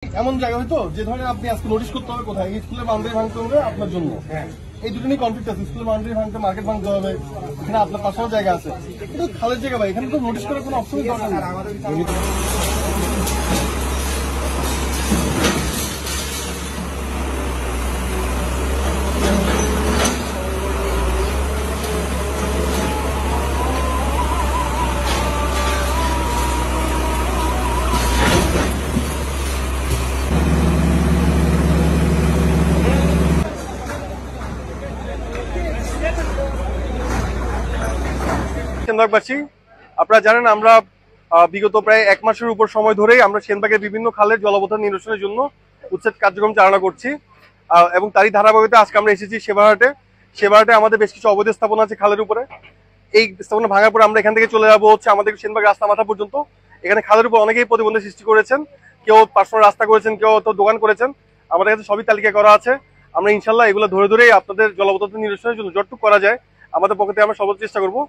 এমন জায়গা হয়তো যে ধরেন আপনি আজকে নোটিশ করতে হবে কোথায় স্কুলের বাউন্ডারি ভাঙতে হবে আপনার জন্য, এই দুটো নিয়ে কনফ্লিক্ট আছে। স্কুলের বাউন্ডারি ভাঙতে মার্কেট ভাঙতে হবে, এখানে আপনার পাশাপাশি জায়গা আছে, কিন্তু খালের জায়গা ভাই, এখানে তো নোটিশ করার কোনো অপশনই দরকার নেই। সেনবাগবাসী, আপনারা জানেন আমরা বিগত প্রায় 1 মাসের উপর সময় ধরেই আমরা সেনবাগের বিভিন্ন খালের জলাবদ্ধতা নিরসনের জন্য উচ্ছেদ কার্যক্রম চালনা করছি, এবং তারই ধারাবাহিকতা আজকে আমরা এসেছি সেবাহাটে আমাদের বেশ কিছু অবৈধ স্থাপনা আছে খালের উপরে। এই স্থাপনা ভাঙার পর আমরা এখান থেকে চলে যাবো হচ্ছে আমাদের সেনবাগ রাস্তা মাথা পর্যন্ত। এখানে খালের উপর অনেকেই প্রতিবন্ধী সৃষ্টি করেছেন, কেউ পার্সোনাল রাস্তা করেছেন, কেউ তো দোকান করেছেন। আমাদের কাছে সবই তালিকা করা আছে। আমরা ইনশাল্লাহ এগুলো ধরে ধরেই আপনাদের জলাবদ্ধতা নিরসনের জন্য যতটুকু করা যায় আমাদের পক্ষে আমরা সর্বোচ্চ চেষ্টা করবো।